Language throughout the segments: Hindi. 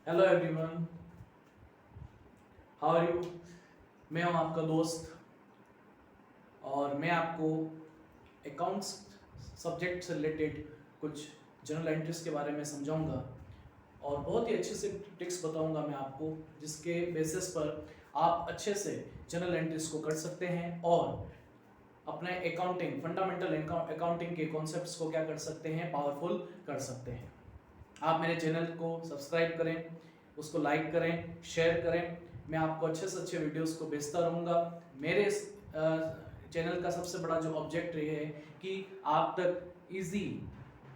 Hello everyone, how are you. मैं हूं आपका दोस्त और मैं आपको अकाउंट्स सब्जेक्ट से रिलेटेड कुछ जर्नल एंट्रीज के बारे में समझाऊंगा और बहुत ही अच्छे से ट्रिक्स बताऊंगा मैं आपको, जिसके बेसिस पर आप अच्छे से जर्नल एंट्रीज को कर सकते हैं और अपने अकाउंटिंग फंडामेंटल अकाउंटिंग के कॉन्सेप्ट्स को क्या कर सकते हैं, पावरफुल कर सकते हैं। आप मेरे चैनल को सब्सक्राइब करें, उसको लाइक करें, शेयर करें। मैं आपको अच्छे से अच्छे वीडियोस को भेजता रहूँगा। मेरे इस चैनल का सबसे बड़ा जो ऑब्जेक्ट ये है कि आप तक इजी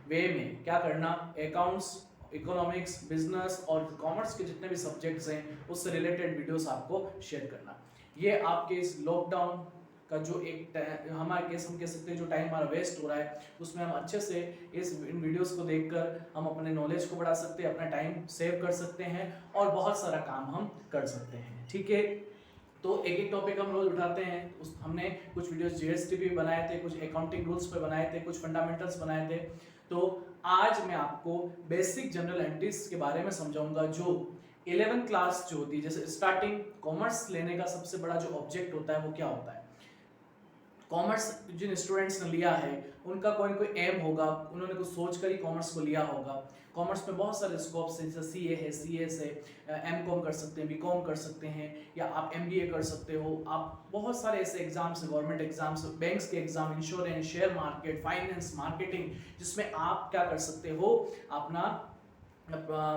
वे में क्या करना, अकाउंट्स, इकोनॉमिक्स, बिजनेस और कॉमर्स के जितने भी सब्जेक्ट्स हैं उससे रिलेटेड वीडियोस आपको शेयर करना। ये आपके इस लॉकडाउन का जो एक हमारे केस हम कह सकते हैं जो टाइम हमारा वेस्ट हो रहा है, उसमें हम अच्छे से इन वीडियोस को देखकर हम अपने नॉलेज को बढ़ा सकते हैं, अपना टाइम सेव कर सकते हैं और बहुत सारा काम हम कर सकते हैं। ठीक है, तो एक एक टॉपिक हम रोज उठाते हैं। हमने कुछ वीडियोस जीएसटी पे बनाए थे, कुछ अकाउंटिंग रूल्स पे बनाए थे, कुछ फंडामेंटल्स बनाए थे। तो आज मैं आपको बेसिक जनरल एंट्रीज के बारे में समझाऊंगा, जो 11th क्लास जो होती है, जैसे स्टार्टिंग कॉमर्स लेने का सबसे बड़ा जो ऑब्जेक्ट होता है वो क्या होता है। कॉमर्स जिन स्टूडेंट्स ने लिया है उनका कोई ना कोई एम होगा, उन्होंने कुछ सोच कर ही कॉमर्स को लिया होगा। कॉमर्स में बहुत सारे स्कोप्स हैं, जैसे सीए है, सीएस है, एमकॉम कर सकते हैं, बीकॉम कर सकते हैं, या आप एमबीए कर सकते हो। आप बहुत सारे ऐसे एग्जाम्स, गवर्नमेंट एग्जाम्स, बैंक्स के exam, insurance, share market, finance, marketing, जिसमें आप क्या कर सकते हो, अपना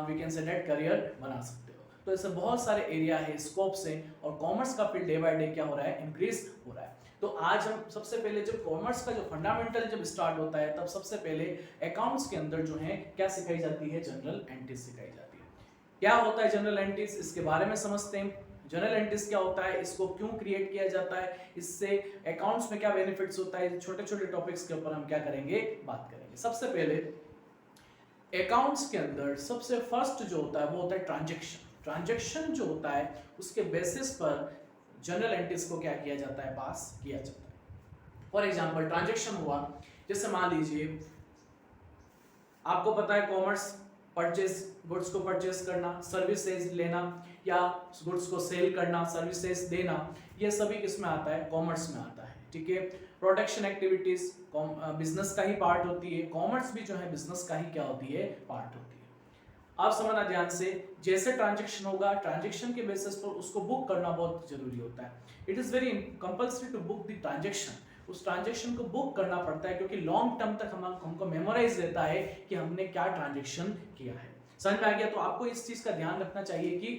we can say net career बना सकते हो। तो ऐसे बहुत सारे एरिया है, स्कोप्स हैं, और कॉमर्स का फील्ड डे बाय डे क्या हो रहा है, इंक्रीज हो रहा है। तो आज हम सबसे पहले जब कॉमर्स का जो फंडामेंटल जब स्टार्ट होता है, तब सबसे पहले अकाउंट्स के अंदर जो है क्या सिखाई जाती है, जनरल एंट्रीज सिखाई जाती है। क्या होता है जनरल एंट्रीज, इसके बारे में समझते हैं। जनरल एंट्रीज क्या होता है, इसको क्यों क्रिएट किया जाता है, इससे अकाउंट्स में क्या बेनिफिट्स होता है, छोटे छोटे टॉपिक्स के ऊपर हम क्या करेंगे, बात करेंगे। सबसे पहले अकाउंट्स के अंदर सबसे फर्स्ट जो होता है वो होता है ट्रांजैक्शन। ट्रांजैक्शन जो होता है उसके बेसिस पर जनरल एंट्रीज को क्या किया जाता है, पास किया जाता है। फॉर एग्जांपल ट्रांजैक्शन हुआ, जैसे मान लीजिए आपको पता है कॉमर्स परचेज, गुड्स को परचेज करना, सर्विसेज लेना, या गुड्स को सेल करना, सर्विसेज देना, ये सभी किसमें आता है, कॉमर्स में आता है। ठीक है, प्रोडक्शन एक्टिविटीज बिजनेस का ही पार्ट होती है। कॉमर्स भी जो है बिजनेस का ही क्या होती है, पार्ट होती है। आप समझना ध्यान से, जैसे ट्रांजैक्शन होगा, ट्रांजैक्शन के बेसिस पर उसको बुक करना बहुत जरूरी होता है। It is very compulsory to book the transaction. उस ट्रांजैक्शन को बुक करना पड़ता है, क्योंकि लॉन्ग टर्म तक हमको मेमोराइज रहता है कि हमने क्या ट्रांजैक्शन किया है। समझ में आ गया। तो आपको इस चीज का ध्यान रखना चाहिए कि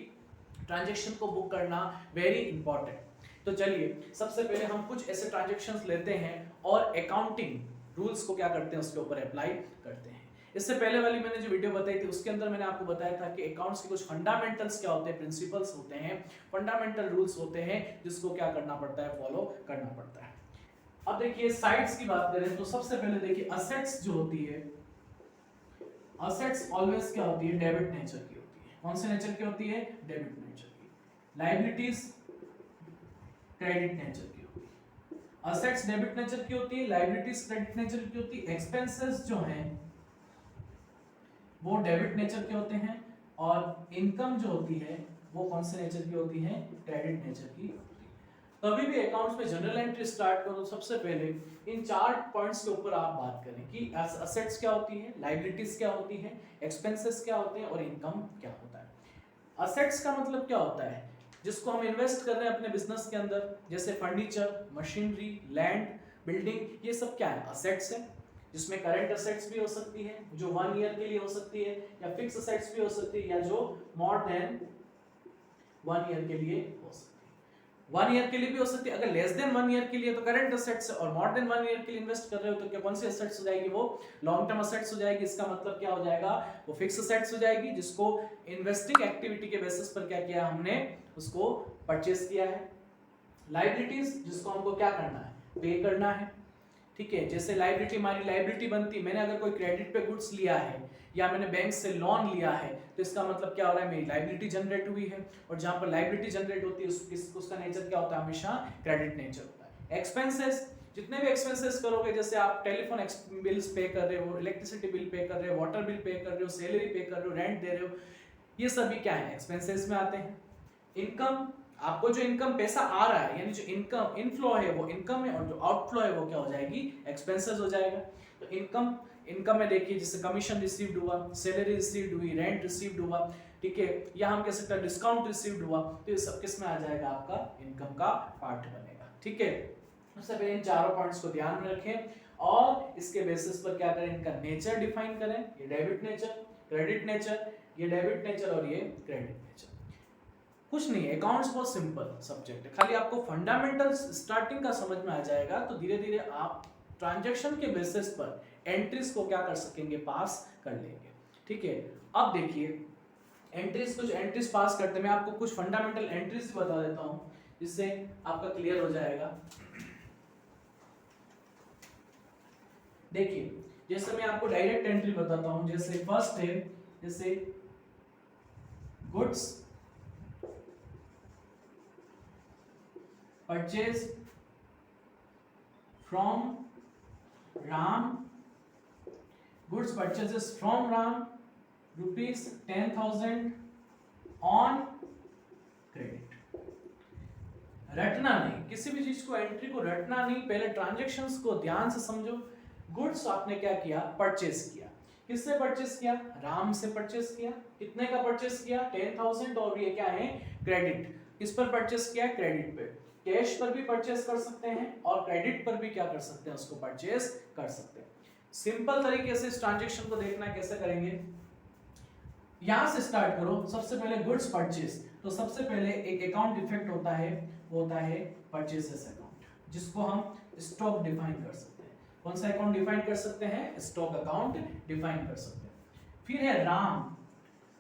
ट्रांजैक्शन को बुक करना वेरी इंपॉर्टेंट। तो चलिए सबसे पहले हम कुछ ऐसे ट्रांजैक्शंस लेते हैं और अकाउंटिंग रूल्स को क्या करते हैं, उसके ऊपर अप्लाई करते हैं। इससे पहले वाली मैंने जो वीडियो बताई थी उसके अंदर मैंने आपको बताया था कि अकाउंट्स के कुछ फंडामेंटल्स क्या होते हैं, प्रिंसिपल्स होते हैं, फंडामेंटल रूल्स होते हैं, जिसको क्या करना पड़ता है, फॉलो करना पड़ता है। अब देखिए साइड्स की बात करें तो सबसे पहले देखिए असेट्स जो होती है, असेट्स ऑलवेज क्या होती है, डेबिट नेचर की होती है। कौन से नेचर की होती है, डेबिट नेचर की। लायबिलिटीज क्रेडिट नेचर की होती है। असेट्स डेबिट नेचर की होती है, लायबिलिटीज क्रेडिट नेचर की होती है, एक्सपेंसेस जो हैं वो डेबिट नेचर के होते हैं, और इनकम जो होती है वो कौन से नेचर की होती है, क्रेडिट नेचर की होती है। कभी भी अकाउंट्स में जनरल एंट्री स्टार्ट करो, सबसे पहले इन 4 पॉइंट्स के ऊपर आप बात करें कि असेट्स क्या होती है, लायबिलिटीज क्या होती है, एक्सपेंसेस क्या होते हैं, और इनकम क्या होता है। असेट्स का मतलब क्या होता है, जिसको हम इन्वेस्ट कर रहे हैं अपने बिजनेस के अंदर, जैसे फर्नीचर, मशीनरी, लैंड, बिल्डिंग, ये सब क्या है, असेट्स है। जिसमें करंट असेट्स भी हो सकती है जो 1 ईयर के लिए हो सकती है, या फिक्स असेट्स भी हो सकती है, या जो मोर देन 1 ईयर के लिए हो सकती है। 1 ईयर के लिए भी हो सकती है। अगर लेस देन 1 ईयर के लिए तो करंट असेट्स है, और मोर देन 1 ईयर के लिए इन्वेस्ट कर रहे हो तो क्या कौन सी असेट्स हो जाएगी, वो लॉन्ग टर्म असेट्स हो जाएगी। इसका मतलब क्या हो जाएगा, वो फिक्स असेट्स हो जाएगी, जिसको इन्वेस्टिंग एक्टिविटी के बेसिस पर क्या किया हमने, उसको परचेस किया है। लायबिलिटीज, जिसको हमको क्या करना है, पे करना है। ठीक है, जैसे लायबिलिटी, हमारी लायबिलिटी बनती, मैंने अगर कोई क्रेडिट पे गुड्स लिया है या मैंने बैंक से लोन लिया है, तो इसका मतलब क्या हो रहा है, मेरी लायबिलिटी जनरेट हुई है। और जहां पर लायबिलिटी जनरेट होती है उसका नेचर क्या होता है, हमेशा क्रेडिट नेचर होता है। एक्सपेंसेस, जितने भी एक्सपेंसेस करोगे, जैसे आप टेलीफोन बिल्स पे कर रहे हो, इलेक्ट्रिसिटी बिल पे कर रहे हो, वाटर बिल पे कर रहे हो, सैलरी पे कर रहे हो, रेंट दे रहे हो, ये सभी क्या है, एक्सपेंसेस में आते हैं। इनकम, आपको जो इनकम पैसा आ रहा है, यानी जो इनकम इनफ्लो है वो इनकम है, और जो आउटफ्लो है वो क्या हो जाएगी, एक्सपेंसेस हो जाएगा। तो इनकम में देखिए जैसे कमीशन रिसीव्ड हुआ, सैलरी रिसीव्ड हुई, रेंट रिसीव्ड हुआ, ठीक है, या हम कह सकते हैं डिस्काउंट रिसीव्ड हुआ, तो ये सब किस में आ जाएगा, आपका इनकम का पार्ट बनेगा। ठीक है, सबसे पहले इन चारों पॉइंट्स को ध्यान में रखें और इसके बेसिस पर क्या करें, इनका नेचर डिफाइन करें। ये डेबिट नेचर, क्रेडिट नेचर, ये डेबिट नेचर और ये क्रेडिट नेचर। कुछ नहीं है, अकाउंट्स बहुत सिंपल सब्जेक्ट है, खाली आपको फंडामेंटल्स स्टार्टिंग का समझ में आ जाएगा तो धीरे धीरे आप ट्रांजैक्शन के बेसिस पर एंट्रीज को क्या कर सकेंगे, पास कर लेंगे। ठीक है, अब देखिए कुछ एंट्रीज पास करते, मैं आपको कुछ फंडामेंटल एंट्रीज बता देता हूं जिससे आपका क्लियर हो जाएगा। देखिए जैसे मैं आपको डायरेक्ट एंट्री बताता हूं, जैसे फर्स्ट है जैसे goods purchase from Ram, goods purchases from Ram ₹10,000 on credit. रटना नहीं, किसी भी चीज को एंट्री को रटना नहीं, पहले ट्रांजैक्शंस को ध्यान से समझो। गुड्स आपने क्या किया, परचेज किया, किससे परचेज किया, राम से परचेज किया। कितने का परचेज किया, 10,000, और ये क्या है, क्रेडिट। किस पर परचेज किया, क्रेडिट पे। कैश पर भी परचेज कर सकते हैं और क्रेडिट पर भी क्या कर सकते हैं, उसको परचेज कर सकते हैं। सिंपल तरीके से इस ट्रांजैक्शन को देखना कैसे करेंगे, यहां से स्टार्ट करो। सबसे पहले गुड्स परचेज, तो सबसे पहले एक अकाउंट इफेक्ट होता है, वो होता है परचेसेस अकाउंट, जिसको हम स्टॉक डिफाइन कर सकते हैं। कौन सा अकाउंट डिफाइन कर सकते हैं, स्टॉक अकाउंट डिफाइन कर सकते हैं। फिर है राम।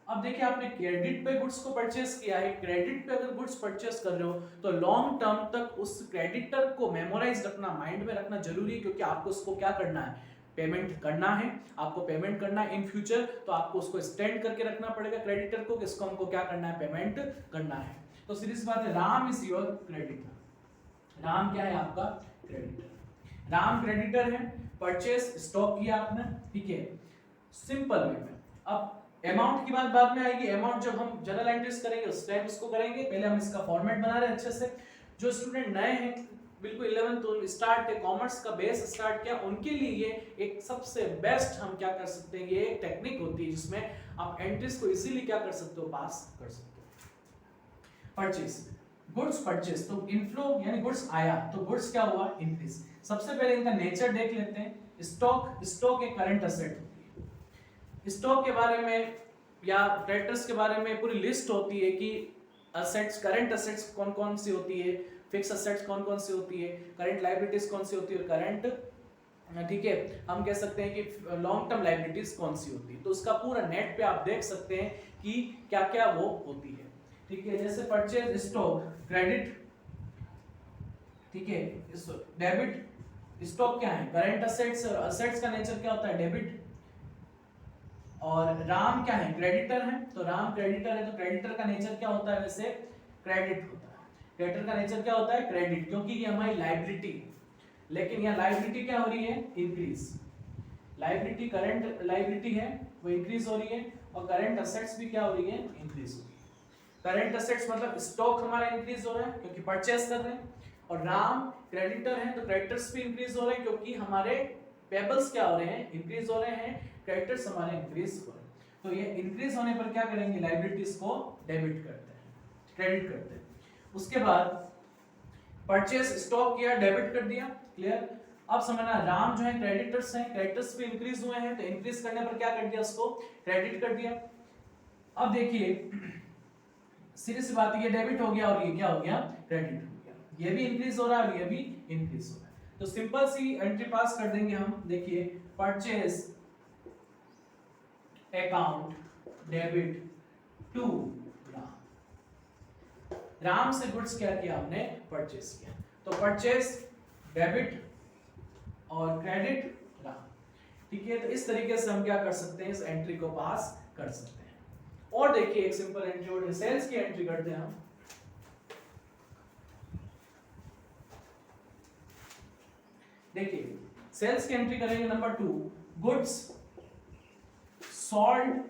अब देखिए आपने क्रेडिट पे गुड्स को परचेस किया है, क्रेडिट पे अगर गुड्स परचेस कर रहे हो तो लॉन्ग टर्म तक उस क्रेडिटर को मेमोराइज रखना, माइंड में रखना जरूरी है, क्योंकि आपको उसको क्या करना है, पेमेंट करना है। आपको पेमेंट करना है इन फ्यूचर, तो आपको उसको स्टैंड करके रखना पड़ेगा क्रेडिटर को, किसको हमको क्या करना है, पेमेंट करना है। तो सीधी सी बात है, Ram is your creditor. Ram क्या है, आपका क्रेडिटर। राम क्रेडिटर है, परचेस स्टॉक किया आपने, ठीक है, सिंपल वे में। अब अमाउंट की बात बाद में आएगी, अमाउंट जब हम जनरल एंट्रीज करेंगे उस टाइम इसको करेंगे, पहले हम इसका फॉर्मेट बना रहे हैं अच्छे से। जो स्टूडेंट नए हैं, बिल्कुल 11th तो स्टार्ट है, कॉमर्स का बेस स्टार्ट किया, उनके लिए ये एक सबसे बेस्ट हम क्या कर सकते हैं, ये एक टेक्निक होती है जिसमें आप एंट्रीज को इजीली क्या कर सकते हो, पास कर सकते हो। परचेज, गुड्स परचेज, तो इनफ्लो यानी गुड्स आया, तो गुड्स क्या हुआ, इंक्रीज। सबसे पहले इनका नेचर देख लेते हैं। स्टॉक एक करंट एसेट होती है। स्टॉक के बारे में या क्रेडिटर्स के बारे में पूरी लिस्ट होती है कि असेट्स, करंट असेट्स कौन कौन सी होती है, फिक्स असेट्स कौन कौन सी होती है, करंट लायबिलिटीज कौन सी होती है, और करंट, ठीक है, हम कह सकते हैं कि लॉन्ग टर्म लायबिलिटीज कौन सी होती है। तो उसका पूरा नेट पे आप देख सकते हैं कि क्या क्या वो होती है। ठीक है, जैसे परचेज स्टॉक क्रेडिट, ठीक है, डेबिट। स्टॉक क्या है, करंट असेट्स, और असेट्स का नेचर क्या होता है, डेबिट। और राम क्या है, क्रेडिटर है, तो राम क्रेडिटर है, तो क्रेडिटर का नेचर क्या होता है, वैसे क्रेडिट होता है। क्रेडिटर का नेचर क्या होता है, क्रेडिट, क्योंकि ये हमारी लायबिलिटी, लेकिन यहाँ लायबिलिटी क्या हो रही है, इंक्रीज। लायबिलिटी, करंट लायबिलिटी है वो इंक्रीज हो रही है, और करंट असेट्स भी क्या हो रही है, इंक्रीज हो रही है। करंट असेट्स मतलब स्टॉक हमारा इंक्रीज हो रहा है क्योंकि परचेस कर रहे हैं, और राम क्रेडिटर है तो क्रेडिटर्स भी इंक्रीज हो रहे हैं क्योंकि हमारे पेबल्स क्या हो रहे हैं, इंक्रीज हो रहे हैं, क्रेडिटर्स हमारे इंक्रीज हो रहे हैं। तो ये इंक्रीज होने पर क्या करेंगे, लायबिलिटीज को डेबिट करते हैं, क्रेडिट करते हैं। उसके बाद परचेस स्टॉक किया, डेबिट कर दिया, क्लियर। अब समझना, राम जो है क्रेडिटर्स हैं, क्रेडिटर्स भी इंक्रीज हुए हैं, तो इंक्रीज करने पर क्या कर दिया, उसको क्रेडिट कर दिया। अब देखिए सीधी सी बात है, ये डेबिट हो गया और ये क्या हो गया, क्रेडिट हो गया। ये भी इंक्रीज हो रहा है और ये भी इंक्रीज हो रहा है, तो सिंपल सी एंट्री पास कर देंगे हम। देखिए purchase account debit to Ram से गुड्स क्या किया हमने, परचेज किया, तो परचेज डेबिट और क्रेडिट राम। ठीक है, तो इस तरीके से हम क्या कर सकते हैं, इस एंट्री को पास कर सकते हैं। और देखिए एक सिंपल एंट्री और सेल्स की एंट्री करते हैं हम। देखिए सेल्स की एंट्री करेंगे, नंबर 2 गुड्स सोल्ड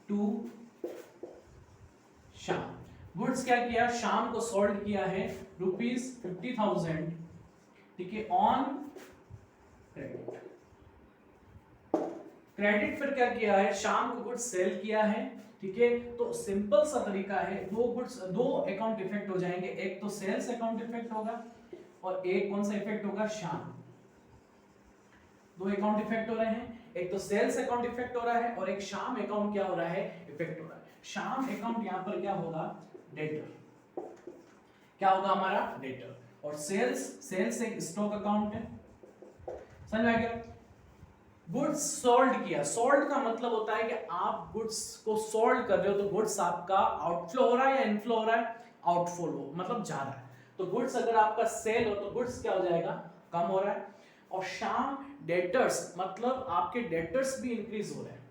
टू शाम। गुड्स क्या किया, शाम को सोल्ड किया है ₹50,000, ठीक है, ऑन क्रेडिट। क्रेडिट पर क्या किया है, शाम को गुड्स सेल किया है, ठीक है। तो सिंपल सा तरीका है, दो अकाउंट इफेक्ट हो जाएंगे, एक तो सेल्स अकाउंट इफेक्ट होगा और एक कौन सा इफेक्ट होगा, शाम। दो अकाउंट इफेक्ट हो रहे हैं, एक तो सेल्स अकाउंट इफेक्ट हो रहा है और एक शाम अकाउंट क्या हो रहा है, इफेक्ट हो रहा है। शाम अकाउंट यहां पर क्या होगा, डेटर, क्या होगा हमारा, डेटर। और सेल्स एक स्टॉक अकाउंट है, समझ में आ गया। गुड्स सोल्ड किया, सोल्ड का मतलब होता है कि आप गुड्स को सोल्ड कर रहे हो, तो गुड्स आपका आउटफ्लो हो रहा है या इनफ्लो हो रहा है, आउटफ्लो, मतलब जा रहा है। तो गुड्स अगर आपका सेल हो तो गुड्स क्या हो जाएगा, कम हो रहा है। और शाम डेटर्स, मतलब आपके डेटर्स भी इंक्रीज हो रहे हैं।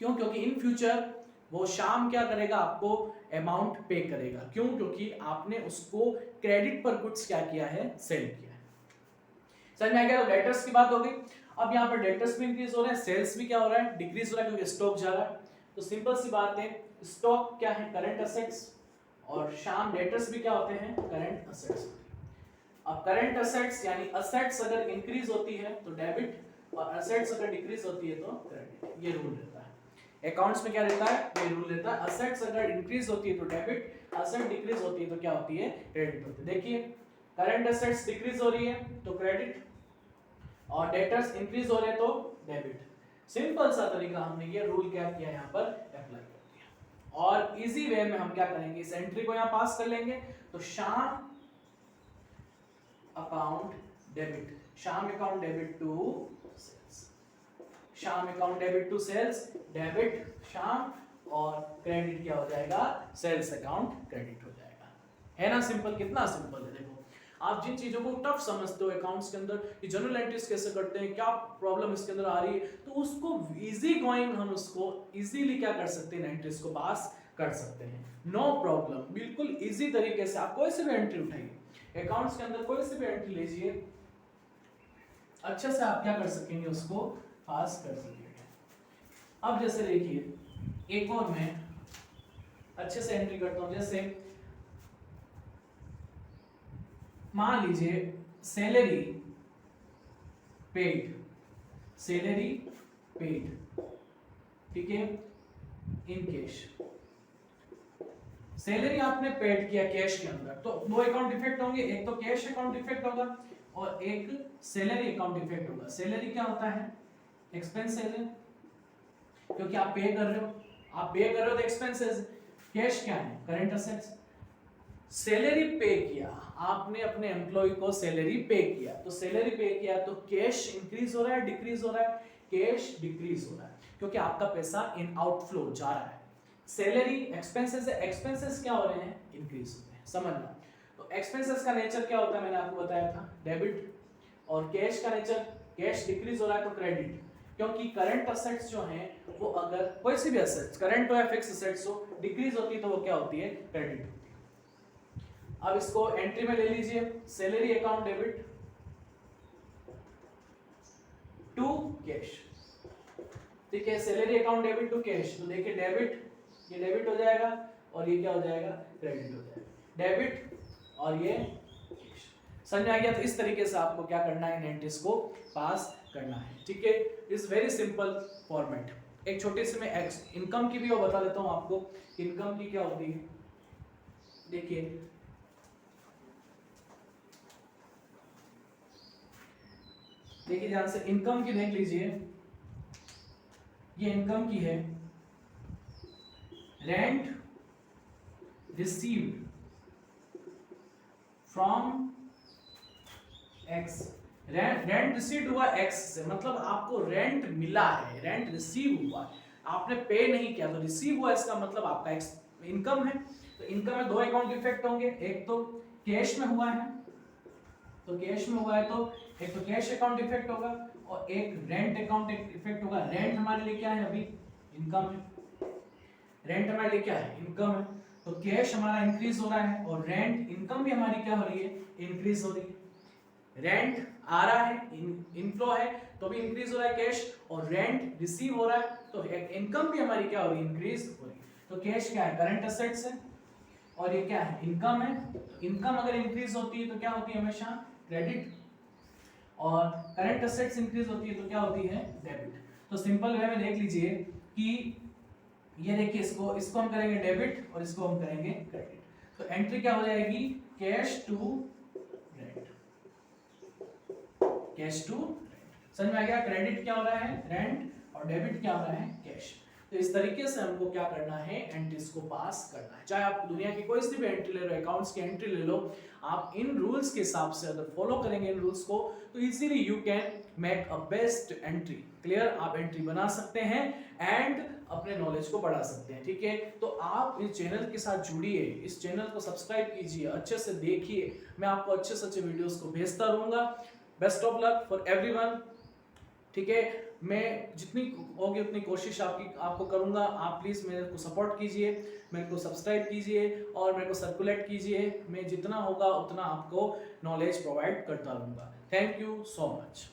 क्यों, क्योंकि इन फ्यूचर वो शाम क्या करेगा, आपको अमाउंट पे करेगा। क्यों, क्योंकि आपने उसको क्रेडिट पर गुड्स क्या किया है, सेल किया है। समझ में आ गया। डेटर्स की बात हो गई। अब यहाँ पर डेटर्स भी इंक्रीज हो रहे हैं, सेल्स भी क्या हो रहा है, डिक्रीज हो रहा है, क्योंकि स्टॉक जा रहा है। तो सिंपल सी बात है, स्टॉक क्या है, करंट असेट्स, और शाम डेटर्स भी क्या होते हैं, करंट असेट्स। अब करंट असेट्स यानी असेट्स अगर इंक्रीज होती है तो डेबिट, और असेट्स अगर डिक्रीज होती है तो क्रेडिट। ये रूल रहता है अकाउंट्स में, क्या रहता है, ये रूल रहता है। असेट्स अगर इंक्रीज होती है तो डेबिट, असेट डिक्रीज होती है तो क्या होती है, क्रेडिट होती है। देखिए, करंट असेट्स डिक्रीज हो रही है तो क्रेडिट, और डेटर्स इंक्रीज हो रहे तो डेबिट। सिंपल सा तरीका, हमने ये रूल क्या किया, यहाँ पर अप्लाई कर दिया। और इजी वे में हम क्या करेंगे, इस एंट्री को यहाँ पास कर लेंगे। तो Shyam account debit, Shyam account debit to sales, Shyam account debit to sales, debit Shyam, और क्रेडिट क्या हो जाएगा, सेल्स अकाउंट क्रेडिट हो जाएगा। है ना सिंपल, कितना सिंपल है। देखो, आप जिन चीजों को टफ समझते हो अकाउंट्स के अंदर, कि जनरल एंट्रीज कैसे करते हैं, क्या प्रॉब्लम इसके अंदर आ रही है, तो उसको इजी गोइंग हम उसको इजीली क्या कर सकते हैं, एंट्रीज को पास कर सकते हैं, नो प्रॉब्लम। बिल्कुल इजी तरीके से आप कोई सी भी एंट्री उठाइए अकाउंट्स के अंदर, कोई सी भी एंट्री लीजिए, अच्छे से आप क्या कर सकेंगे, उसको पास कर सकेंगे। अब जैसे देखिए, एक और मैं अच्छे से एंट्री करता हूं। जैसे मान लीजिए सैलरी पेड, सैलरी पेड, ठीक है, इन कैश। सैलरी आपने पेड किया कैश के अंदर, तो दो अकाउंट इफेक्ट होंगे, एक तो कैश अकाउंट इफेक्ट होगा और एक सैलरी अकाउंट इफेक्ट होगा। सैलरी क्या होता है, एक्सपेंसेस है, क्योंकि आप पे कर रहे हो, आप पे कर रहे हो तो एक्सपेंसेस। कैश क्या है, करंट असेट्स। सैलरी पे किया आपने, अपने एम्प्लॉय को सैलरी पे किया, तो सैलरी पे किया तो कैश इंक्रीज हो रहा है, डिक्रीज हो रहा है, कैश डिक्रीज हो रहा है, क्योंकि आपका पैसा इन आउटफ्लो जा रहा है। सैलरी एक्सपेंसेस है, एक्सपेंसेस क्या हो रहे हैं, इंक्रीज हो रहे हैं, समझना। तो एक्सपेंसेस का नेचर क्या होता है, मैंने आपको बताया था, डेबिट, और कैश का नेचर, कैश डिक्रीज हो रहा है तो क्रेडिट, क्योंकि करंट असेट्स जो हैं वो, अगर कोई सी भी असेट्स, करंट हो या फिक्स असेट्स हो, डिक्रीज होती है तो वो क्या होती है, क्रेडिट होती है। अब इसको एंट्री में ले लीजिए, salary account debit to cash, ठीक है, salary account debit to cash. तो देखिए डेबिट, ये डेबिट हो जाएगा और ये क्या हो जाएगा, क्रेडिट हो जाएगा, डेबिट और ये कैश। समझ आ गया। तो इस तरीके से आपको क्या करना है, इन एंट्रीज को पास करना है, ठीक है। Is very simple format. एक छोटी सी मैं इनकम की भी वो बता देता हूं आपको, इनकम की क्या होती है। देखिए, देखिए ध्यान से, इनकम की देख लीजिए, ये इनकम की है, rent received from x. Rent received हुआ एक्स से, मतलब आपको रेंट मिला है, रेंट रिसीव हुआ, आपने पे नहीं किया तो रिसीव हुआ, इसका मतलब आपका इनकम है। तो इनकम में दो अकाउंट इफेक्ट होंगे, एक तो कैश में हुआ है, तो कैश में हुआ है तो एक तो कैश अकाउंट इफेक्ट होगा और एक रेंट अकाउंट इफेक्ट होगा। रेंट हमारे लिए क्या है, अभी इनकम है, रेंट हमारे लिए क्या है, इनकम है। तो कैश हमारा इंक्रीज हो रहा है और रेंट इनकम भी हमारी क्या हो रही है, इंक्रीज हो रही है। रेंट आ रहा है, इनफ्लो है तो भी इंक्रीज हो रहा है कैश, और रेंट रिसीव हो रहा है तो इनकम भी हमारी क्या हो रही है, इंक्रीज हो रही है। तो कैश क्या है, करंट असेट्स है, और ये क्या है, इनकम है। इनकम अगर इंक्रीज होती है तो क्या होती है, हमेशा क्रेडिट, और करंट असेट्स इंक्रीज होती है तो क्या होती है, डेबिट। तो सिंपल वे में देख लीजिए कि ये देखिए, इसको हम करेंगे डेबिट और इसको हम करेंगे क्रेडिट। तो एंट्री क्या हो जाएगी, cash to rent, cash to rent. समझ में आ गया, क्रेडिट क्या हो रहा है, रेंट, और डेबिट क्या हो रहा है, कैश। तो इस तरीके से हमको क्या करना है, एंट्रीज को पास करना है। चाहे आप दुनिया की कोई सी भी एंट्री ले लो, अकाउंट्स की एंट्री ले लो, आप इन रूल्स के हिसाब से अगर फॉलो करेंगे इन रूल्स को, तो easily you can make a best entry. Clear, आप एंट्री बना सकते हैं एंड अपने नॉलेज को बढ़ा सकते हैं। ठीक है, तो आप इस चैनल के साथ जुड़िए, इस चैनल को सब्सक्राइब कीजिए, अच्छे से देखिए, मैं आपको अच्छे से अच्छे वीडियोस को भेजता रहूंगा। Best of luck for everyone. ठीक है, मैं जितनी होगी उतनी कोशिश आपको करूंगा। आप प्लीज़ मेरे को सपोर्ट कीजिए, मेरे को सब्सक्राइब कीजिए और मेरे को सर्कुलेट कीजिए। मैं जितना होगा उतना आपको नॉलेज प्रोवाइड करता रहूँगा। Thank you so much.